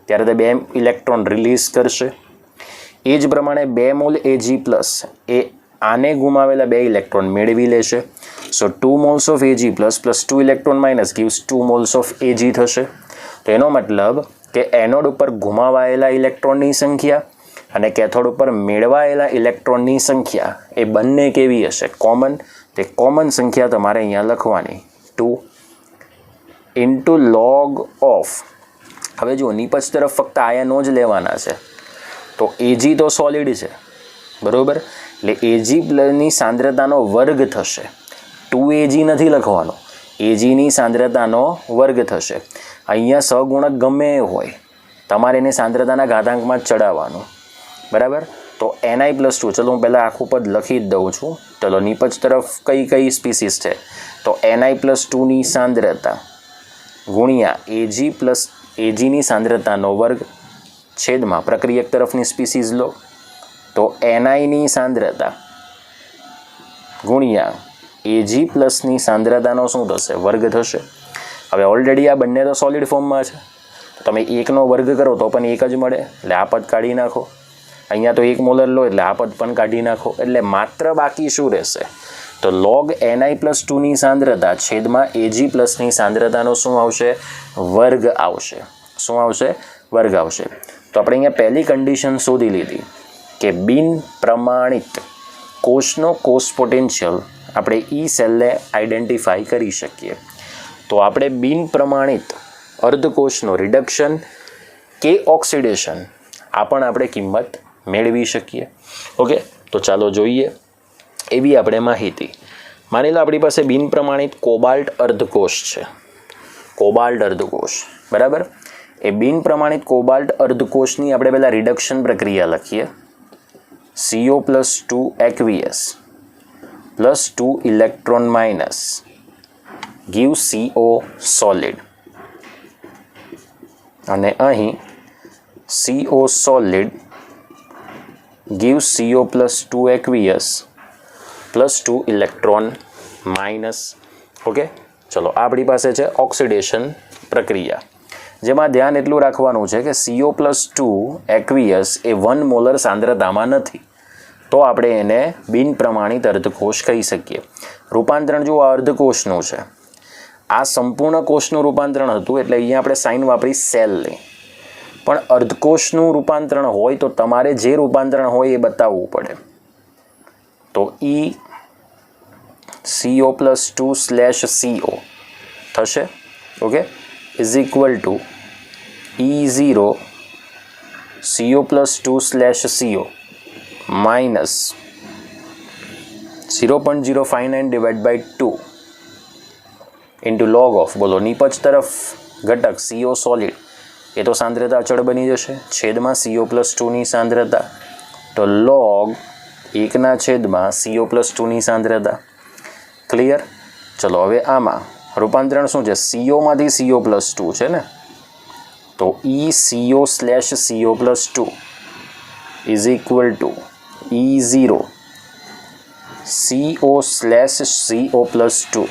ત્યારે તે 2 ઇલેક્ટ્રોન રિલીઝ કરશે. એ જ પ્રમાણે 2 મોલ Ag+ એ આને ગુમાવેલા 2 ઇલેક્ટ્રોન મેળવી લેશે. સો 2 moles of Ag+ + 2 electron minus gives 2 moles of Ag થશે. તો એનો મતલબ કે એનોડ ઉપર ગુમાવાયેલા ઇલેક્ટ્રોનની સંખ્યા અને કેથોડ ઉપર મેળવાયેલા ઇલેક્ટ્રોનની સંખ્યા એ બંને કેવી હશે? કોમન. તે કોમન સંખ્યા તમારે અહીંયા લખવાની, 2 * log of, હવે જુઓ નીપજ તરફ ફક્ત આયનો જ લેવાના છે. તો Ag તો સોલિડ છે, બરાબર, એટલે Ag+ની સાંદ્રતાનો વર્ગ થશે. 2Ag નથી લખવાનો, Agની સાંદ્રતાનો વર્ગ થશે. અહીંયા સહગુણક ગમે એ હોય તમારે એને સાંદ્રતાના ઘાતાંકમાં જ ચડાવવાનું. બરાબર? તો Ni+2, ચલો હું પહેલાં આખું પદ લખી જ દઉં છું. ચલો નીપજ તરફ કઈ કઈ સ્પીસીસ છે? તો Ni+2ની સાંદ્રતા ગુણ્યા Agની સાંદ્રતાનો વર્ગ છેદમાં પ્રક્રિયક તરફની સ્પીસીસ લો. તો Niની સાંદ્રતા ગુણ્યા Ag+ની સાંદ્રતાનો શું થશે? વર્ગ થશે. હવે ઓલરેડી આ બંને તો સોલિડ ફોર્મમાં છે. તમે 1નો વર્ગ કરો તો પણ 1 જ મળે, એટલે આ પદ કાઢી નાખો. અહીંયા તો 1 મોલર લો એટલે આ પદ પણ કાઢી નાખો. એટલે માત્ર બાકી શું રહેશે? તો log Ni+2ની સાંદ્રતા છેદમાં Ag+ની સાંદ્રતાનો શું આવશે? વર્ગ આવશે. શું આવશે? વર્ગ આવશે. તો આપણે અહીંયા પહેલી કન્ડિશન શોધી લીધી કે બિન પ્રમાણિત કોષનો કોષ પોટેન્શિયલ આપણે ઈ સેલને આઈડેન્ટિફાઈ કરી શકીએ. તો આપણે બિન પ્રમાણિત અર્ધકોષનો રિડક્શન કે ઓક્સિડેશન આ પણ આપણે કિંમત મેળવી શકીએ. ઓકે, તો ચાલો જોઈએ એવી આપણે માહિતી. માની લો આપણી પાસે બિન પ્રમાણિત કોબાલ્ટ અર્ધકોષ છે. કોબાલ્ટ અર્ધકોષ, બરાબર. એ બિન પ્રમાણિત કોબાલ્ટ અર્ધકોષની આપણે પહેલાં રિડક્શન પ્રક્રિયા લખીએ. CO+2 aqueous plus 2 electron minus give CO solid. અને અહીં CO solid give CO+2 aqueous plus 2 electron minus. Okay, ચલો આપણી પાસે છે ઓક્સિડેશન પ્રક્રિયા, જેમાં ધ્યાન એટલું રાખવાનું છે કે CO+2 aqueous એ 1 મોલર સાંદ્રતામાં નથી, તો આપણે એને બિન પ્રમાણિત અર્ધકોષ કહી શકીએ. રૂપાંતરણ જો આ અર્ધકોષનું છે, આ સંપૂર્ણ કોષનું રૂપાંતરણ હતું એટલે અહીંયા આપણે સાઇન વાપરી સેલની, પણ અર્ધકોષનું રૂપાંતરણ હોય તો તમારે જે રૂપાંતરણ હોય એ બતાવવું પડે. તો CO+2/CO થશે. Okay, is equal to E0 CO+2/CO minus 0.059 divided by 2 into log of, બોલો નીપજ તરફ ઘટક CO સોલિડ એ તો સાંદ્રતા અચળ બની જશે, છેદમાં CO+2ની સાંદ્રતા, તો log 1/CO+2ની સાંદ્રતા. ક્લિયર? ચલો હવે આમાં રૂપાંતરણ શું છે? CO માંથી CO+2 છે ને, તો ECO/CO+2 is equal to E0 CO/CO+2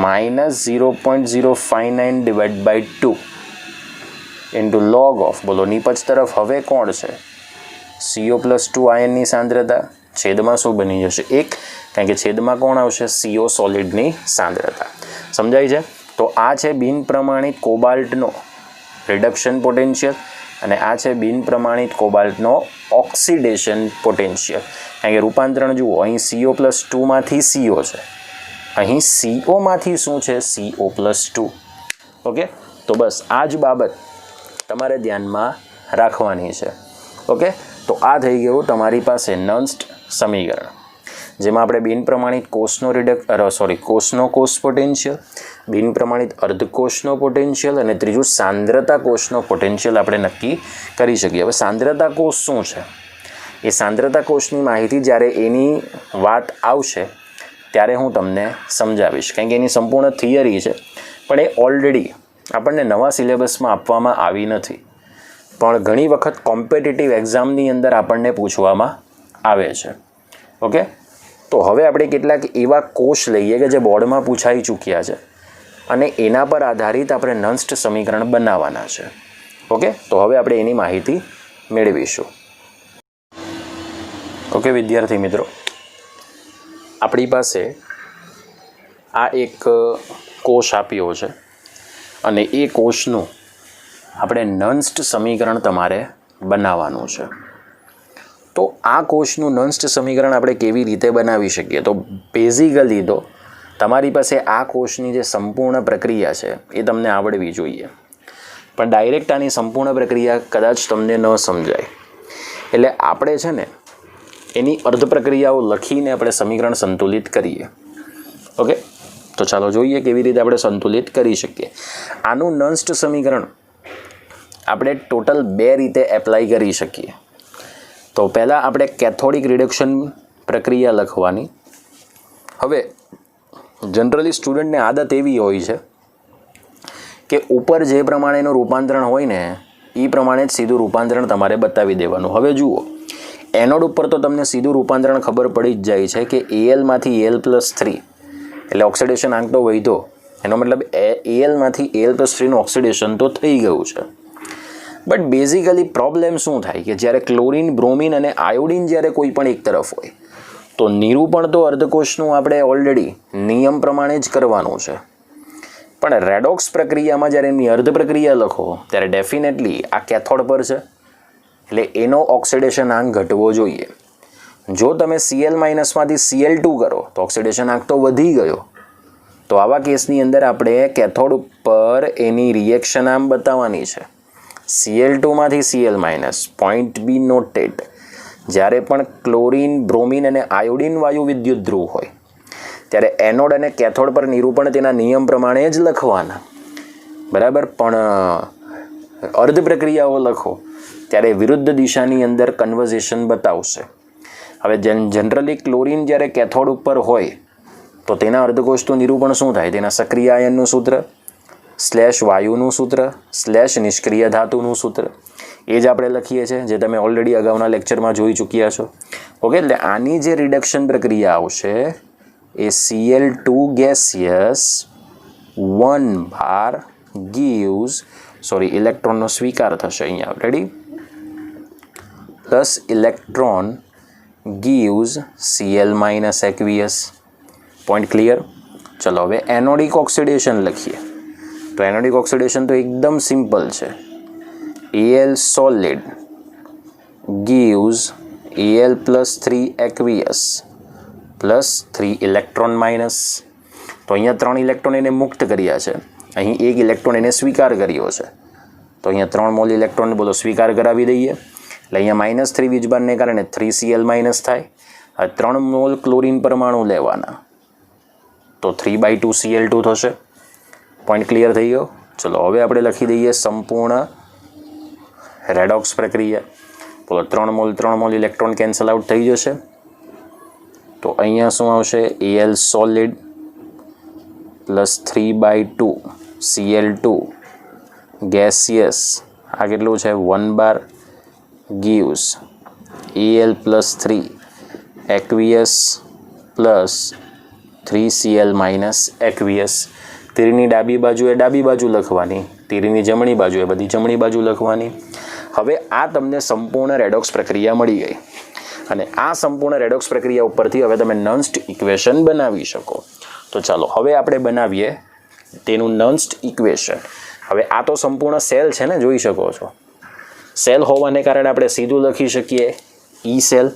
minus 0.059 divided by 2 into log of, બોલો નીપજ તરફ હવે કોણ છે? CO+2 આયનની સાંદ્રતા, છેદમાં શું બની જશે? 1, કારણ કે છેદમાં કોણ આવશે? CO સોલિડની સાંદ્રતા. સમજાય છે? તો આ છે બિન પ્રમાણિત કોબાલ્ટનો રિડક્શન પોટેન્શિયલ અને આ છે બિન પ્રમાણિત કોબાલ્ટનો ઓક્સિડેશન પોટેન્શિયલ. કારણ કે રૂપાંતરણ જુઓ, અહીં CO+2 માંથી CO છે, અહીં CO માંથી શું છે? CO+2. ઓકે, તો બસ આ જ બાબત તમારે ધ્યાનમાં રાખવાની છે. ઓકે, તો આ થઈ ગયું તમારી પાસે નન્સ્ટ સમીકરણ, જેમાં આપણે બિન પ્રમાણિત કોષનો કોષનો કોષ પોટેન્શિયલ, બિન પ્રમાણિત અર્ધકોષનો પોટેન્શિયલ અને ત્રીજું સાંદ્રતા કોષનો પોટેન્શિયલ આપણે નક્કી કરી શકીએ. હવે સાંદ્રતા કોષ શું છે? એ સાંદ્રતા કોષની માહિતી જ્યારે એની વાત આવશે ત્યારે હું તમને સમજાવીશ, કારણ કે એની સંપૂર્ણ થિયરી છે, પણ એ ઓલરેડી આપણને નવા સિલેબસમાં આપવામાં આવી નથી, પણ ઘણી વખત કોમ્પિટિટિવ એક્ઝામની અંદર આપણને પૂછવામાં આવે છે. ઓકે, તો હવે આપણે કેટલાક એવા કોષ લઈએ કે જે બોર્ડમાં પૂછાઈ ચૂક્યા છે અને એના પર આધારિત આપણે નન્સ્ટ સમીકરણ બનાવવાના છે. ઓકે, તો હવે આપણે એની માહિતી મેળવીશું. ઓકે વિદ્યાર્થી મિત્રો, આપણી પાસે આ એક કોષ આપ્યો છે અને એ કોષનું આપણે નન્સ્ટ સમીકરણ તમારે બનાવવાનું છે. તો આ કોષનું નન્સ્ટ સમીકરણ આપણે કેવી રીતે બનાવી શકીએ? તો બેઝિકલી તો તમારી પાસે આ કોષની જે સંપૂર્ણ પ્રક્રિયા છે એ તમને આવડવી જોઈએ, પણ ડાયરેક્ટ આની સંપૂર્ણ પ્રક્રિયા કદાચ તમને ન સમજાય, એટલે આપણે છે ને એની અર્ધ પ્રક્રિયાઓ લખીને આપણે સમીકરણ સંતુલિત કરીએ. ઓકે, તો ચાલો જોઈએ કેવી રીતે આપણે સંતુલિત કરી શકીએ. આનું નન્સ્ટ સમીકરણ આપણે ટોટલ 2 રીતે એપ્લાય કરી શકીએ. તો પહેલાં આપણે કેથોડિક રિડક્શન પ્રક્રિયા લખવાની. હવે જનરલી સ્ટુડન્ટને આદત એવી હોય છે કે ઉપર જે પ્રમાણેનું રૂપાંતરણ હોય ને એ પ્રમાણે જ સીધું રૂપાંતરણ તમારે બતાવી દેવાનું. હવે જુઓ, એનોડ ઉપર તો તમને સીધું રૂપાંતરણ ખબર પડી જ જાય છે કે Al માંથી Al+3 એટલે ઓક્સિડેશન આંક તો વધ્યો, એનો મતલબ Al માંથી Al+3નું ઓક્સિડેશન તો થઈ ગયું છે. બટ બેઝિકલી પ્રોબ્લેમ શું થાય કે જ્યારે ક્લોરિન, બ્રોમિન અને આયોડિન જ્યારે કોઈ પણ એક તરફ હોય તો નિરૂપણ તો અર્ધકોષનું આપણે ઓલરેડી નિયમ પ્રમાણે જ કરવાનું છે, પણ રેડોક્સ પ્રક્રિયામાં જ્યારે એની અર્ધ પ્રક્રિયા લખો ત્યારે ડેફિનેટલી આ કેથોડ પર છે એટલે એનો ઓક્સિડેશન આંક ઘટવો જોઈએ. જો તમે Cl- માંથી Cl2 કરો તો ઓક્સિડેશન આંક તો વધી ગયો. તો આવા કેસની અંદર આપણે કેથોડ ઉપર એની રિએક્શન આમ બતાવવાની છે. Cl2 માંથી Cl માઇનસ. પોઈન્ટ બી નોટેડ. જ્યારે પણ ક્લોરીન, બ્રોમિન અને આયોડિન વાયુ વિદ્યુત ધ્રુવ હોય ત્યારે એનોડ અને કેથોડ પર નિરૂપણ તેના નિયમ પ્રમાણે જ લખવાના. બરાબર. પણ અર્ધ પ્રક્રિયાઓ લખો ત્યારે વિરુદ્ધ દિશાની અંદર કન્વર્ઝેશન બતાવશે. હવે જનરલી ક્લોરીન જ્યારે કેથોડ ઉપર હોય તો તેના અર્ધકોષનું નિરૂપણ શું થાય? તેના સક્રિય આયનનું સૂત્ર સ્લેશ વાયુનું સૂત્ર સ્લેશ નિષ્ક્રિય ધાતુનું સૂત્ર એ જ આપણે લખીએ છીએ, જે તમે ઓલરેડી અગાઉના લેક્ચરમાં જોઈ ચૂક્યા છો. ઓકે, એટલે આની જે રિડક્શન પ્રક્રિયા આવશે એ Cl2 ગેસિયસ 1 બાર gives ઇલેક્ટ્રોનનો સ્વીકાર થશે અહીંયા. Ready? Plus electron gives Cl minus aqueous. Point clear? ચલો હવે એનોડિક ઓક્સિડેશન લખીએ. તો એનોડિક ઓક્સિડેશન તો એકદમ સિમ્પલ છે. Al solid gives Al plus 3 aqueous plus 3 electron minus. તો અહીંયા 3 ઇલેક્ટ્રોન એને મુક્ત કર્યા છે, અહીં 1 ઇલેક્ટ્રોન એને સ્વીકાર કર્યો છે. તો અહીંયા 3 મોલ ઇલેક્ટ્રોન બોલો સ્વીકાર કરાવી દઈએ. એટલે અહીંયા -3 વીજભારને કારણે 3Cl માઇનસ થાય. હવે 3 મોલ ક્લોરીન પરમાણુ લેવાના તો 3/2 Cl2 થશે. પોઈન્ટ ક્લિયર થઈ ગયો? ચલો હવે આપણે લખી દઈએ સંપૂર્ણ રેડોક્સ પ્રક્રિયા. બોલો 3 મોલ ઇલેક્ટ્રોન કેન્સલ આઉટ થઈ જશે. તો અહીંયા શું આવશે? Al solid plus 3/2 Cl2 gaseous, આ કેટલું છે? 1 બાર gives Al plus 3 aqueous plus 3Cl minus aqueous. તીરની ડાબી બાજુએ ડાબી બાજુ લખવાની, તીરની જમણી બાજુએ બધી જમણી બાજુ લખવાની. હવે આ તમને સંપૂર્ણ રેડોક્સ પ્રક્રિયા મળી ગઈ અને આ સંપૂર્ણ રેડોક્સ પ્રક્રિયા ઉપરથી હવે તમે નન્સ્ટ ઇક્વેશન બનાવી શકો. તો ચાલો હવે આપણે બનાવીએ તેનું નન્સ્ટ ઇક્વેશન. હવે આ તો સંપૂર્ણ સેલ છે ને, જોઈ શકો છો. સેલ હોવાને કારણે આપણે સીધું લખી શકીએ ઈ સેલ.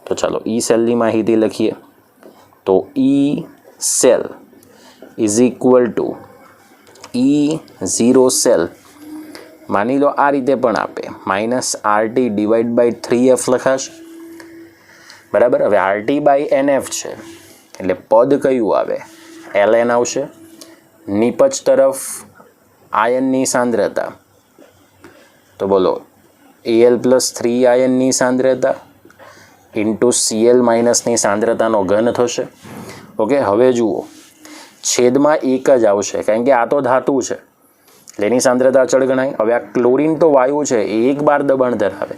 તો ચાલો ઈ સેલની માહિતી લખીએ. તો E cell is equal to E0 cell. માની લો આ રીતે પણ આપે -RT ડિવાઈડ બાય 3F લખાશે. બરાબર. હવે RT બાય NF છે એટલે પદ કયું આવે? Ln આવશે. નિપજ તરફ આયનની સાંદ્રતા, તો બોલો Al પ્લસ 3 આયનની સાંદ્રતા ઇન્ટુ Cl માઇનસની સાંદ્રતાનો ઘન થશે. ઓકે, હવે જુઓ છેદમાં 1 જ આવશે કારણ કે આ તો ધાતુ છે એટલે એની સાંદ્રતા અચળ ગણાય. હવે આ ક્લોરીન તો વાયુ છે, એ 1 બાર દબાણ ધરાવે.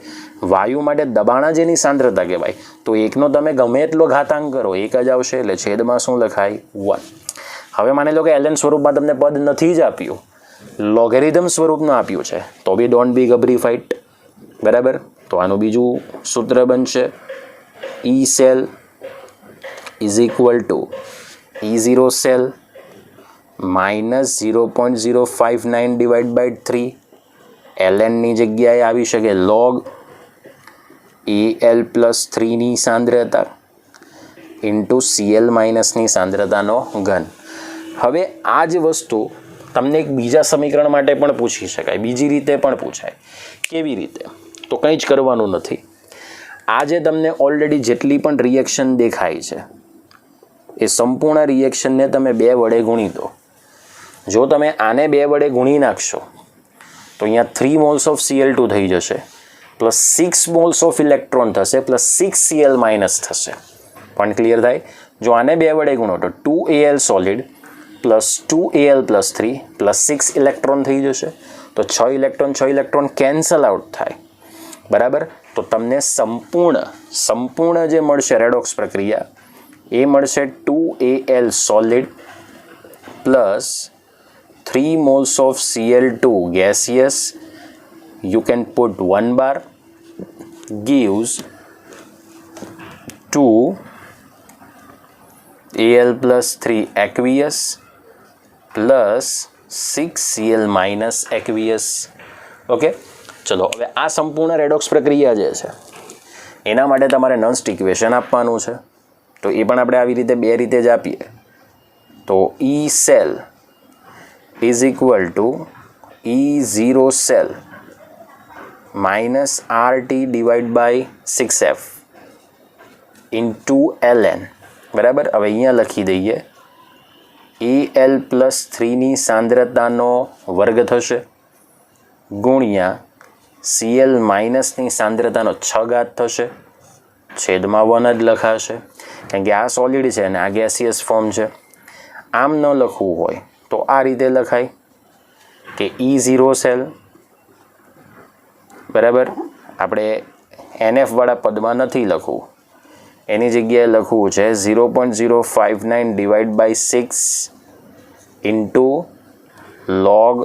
વાયુ માટે દબાણ જ એની સાંદ્રતા કહેવાય. તો 1નો તમે ગમે એટલો ઘાતાંક કરો 1 જ આવશે એટલે છેદમાં શું લખાય? 1. હવે માની લો કે ln સ્વરૂપમાં તમને પદ નથી જ આપ્યું, લોગેરિધમ સ્વરૂપનું આપ્યું છે, તો બી ડોન્ટ બી ગબ્રીફાઈડ. બરાબર. તો આનું બીજું સૂત્ર બનશે E cell is equal to E0 cell minus 0.059 divide by 3. lnની જગ્યાએ આવી શકે લોગ Al પ્લસ 3ની સાંદ્રતા ઇન્ટુ Cl માઇનસની સાંદ્રતાનો ઘન. હવે આ જ વસ્તુ તમને એક બીજા સમીકરણ માટે પણ પૂછી શકાય, બીજી રીતે પણ પૂછાય. કેવી રીતે? તો કંઈ જ કરવાનું નથી. આ જે તમને ઓલરેડી જેટલી પણ રિએક્શન દેખાય છે એ સંપૂર્ણ રિએક્શનને તમે 2 વડે ગુણી દો. જો તમે આને 2 વડે ગુણી નાખશો તો અહીંયા 3 મોલ્સ ઓફ Cl2 થઈ જશે પ્લસ 6 મોલ્સ ઓફ ઇલેક્ટ્રોન થશે પ્લસ 6 Cl માઇનસ થશે. પોઈન્ટ ક્લિયર થાય? જો આને 2 વડે ગુણો તો 2Al solid plus 2Al plus 3 plus 6 electron થઈ જશે. તો 6 ઇલેક્ટ્રોન કેન્સલ આઉટ થાય. બરાબર. તો તમને સંપૂર્ણ જે મળશે રેડોક્સ પ્રક્રિયા એ મળશે 2Al solid plus 3 moles of Cl2 gaseous, you can put 1 bar, gives 2 Al plus 3 aqueous plus 6 Cl minus aqueous. Okay, ચલો હવે આ સંપૂર્ણ રેડોક્સ પ્રક્રિયા જે છે એના માટે તમારે નન્સ્ટ ઇક્વેશન આપવાનું છે. તો એ પણ આપણે આવી રીતે 2 રીતે જ આપીએ. તો E cell is equal to E0 cell minus RT divide by 6F into ln, બરાબર. હવે અહીંયા લખી દઈએ AL પ્લસ 3ની સાંદ્રતાનો વર્ગ થશે ગુણ્યા CL માઇનસની સાંદ્રતાનો 6 ઘાત થશે, છેદમાં 1 જ લખાશે કારણ કે આ સોલિડ છે અને આ ગેસિયસ ફોર્મ છે. આમ ન લખવું હોય તો આ રીતે લખાય કે E0 સેલ, બરાબર. આપણે NF વાળા પદમાં નથી લખવું, એની જગ્યાએ લખવું છે 0.059 divide by 6 into log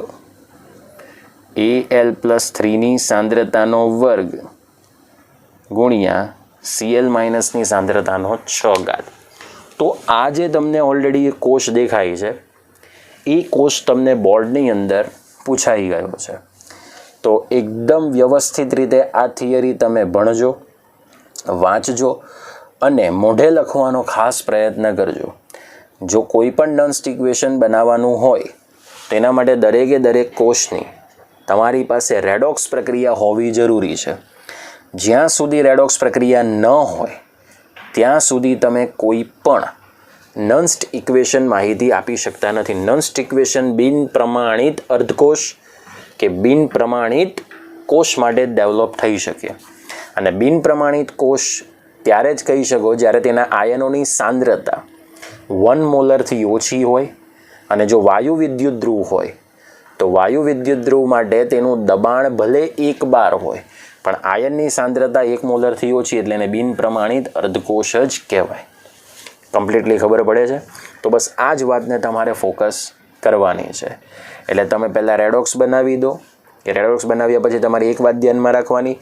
AL plus 3ની સાંદ્રતાનો વર્ગ ગુણ્યા CL માઇનસની સાંદ્રતાનો 6 ઘાત. તો આ જે તમને ઓલરેડી કોષ દેખાય છે એ કોષ તમને બોર્ડની અંદર પૂછાઈ ગયો છે. તો એકદમ વ્યવસ્થિત રીતે આ થિયરી તમે ભણજો, વાંચજો અને મોઢે લખવાનો ખાસ પ્રયત્ન કરજો. જો કોઈ પણ નોન્સ્ટ ઇક્વેશન બનાવવાનું હોય તેના માટે દરેકે દરેક કોષની તમારી પાસે રેડોક્સ પ્રક્રિયા હોવી જરૂરી છે. જ્યાં સુધી રેડોક્સ પ્રક્રિયા ન હોય ત્યાં સુધી તમે કોઈ પણ નોન્સ્ટ ઇક્વેશન માહિતી આપી શકતા નથી. નોન્સ્ટ ઇક્વેશન બિન પ્રમાણિત અર્ધકોષ કે બિન પ્રમાણિત કોષ માટે જ ડેવલપ થઈ શકે. અને બિન પ્રમાણિત કોષ ત્યારે જ કહી શકો જ્યારે તેના આયનોની સાંદ્રતા 1 મોલરથી ઓછી હોય, અને જો વાયુ વિદ્યુત ધ્રુવ હોય તો વાયુ વિદ્યુત ધ્રુવ માટે તેનું દબાણ ભલે 1 બાર હોય પણ આયનની સાંદ્રતા 1 મોલરથી ઓછી, એટલે એને બિન પ્રમાણિત અર્ધકોષ જ કહેવાય. કમ્પ્લીટલી ખબર પડે છે? તો બસ આ જ વાતને તમારે ફોકસ કરવાની છે. એટલે તમે પહેલાં રેડોક્સ બનાવી દો, કે રેડોક્સ બનાવ્યા પછી તમારી એક વાત ધ્યાનમાં રાખવાની,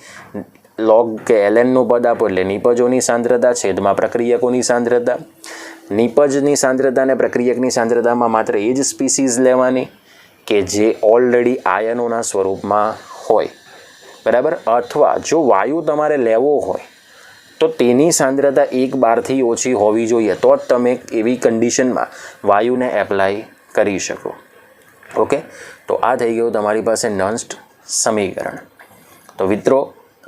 log કે lnનું પદ આપો એટલે નિપજોની સાંદ્રતા છેદમાં પ્રક્રિયકોની સાંદ્રતા. નિપજની સાંદ્રતા અને પ્રક્રિયકની સાંદ્રતામાં માત્ર એ જ સ્પીસીઝ લેવાની કે જે ઓલરેડી આયનોના સ્વરૂપમાં હોય, બરાબર. અથવા જો વાયુ તમારે લેવો હોય તો તેની સાંદ્રતા 1 બારથી ઓછી હોવી જોઈએ, તો જ તમે એવી કન્ડિશનમાં વાયુને એપ્લાય કરી શકો. ઓકે, તો આ થઈ ગયું તમારી પાસે નોન્સ્ટ સમીકરણ. તો મિત્રો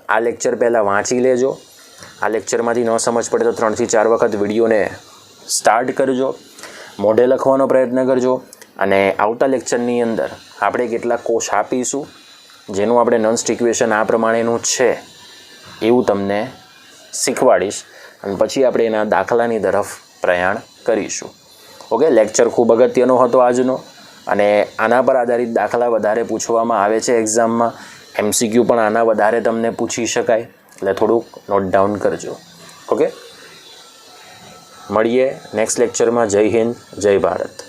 આ લેક્ચર પહેલાં વાંચી લેજો. આ લેક્ચરમાંથી ન સમજ પડે તો 3 થી 4 વખત વિડીયોને સ્ટાર્ટ કરજો, મોઢે લખવાનો પ્રયત્ન કરજો. અને આવતા લેક્ચરની અંદર આપણે કેટલાક કોષ આપીશું જેનું આપણે નોન્સ્ટ ઇક્વેશન આ પ્રમાણેનું છે એવું તમને શીખવાડીશ, અને પછી આપણે એના દાખલાની તરફ પ્રયાણ કરીશું. ઓકે, લેક્ચર ખૂબ અગત્યનો હતો આજનો, અને આના પર આધારિત દાખલા વધારે પૂછવામાં આવે છે એક્ઝામમાં. MCQ પણ આના વધારે તમને પૂછી શકાય, એટલે થોડુંક નોટ ડાઉન કરજો. ઓકે, મળીએ નેક્સ્ટ લેક્ચરમાં. જય હિન્દ, જય ભારત.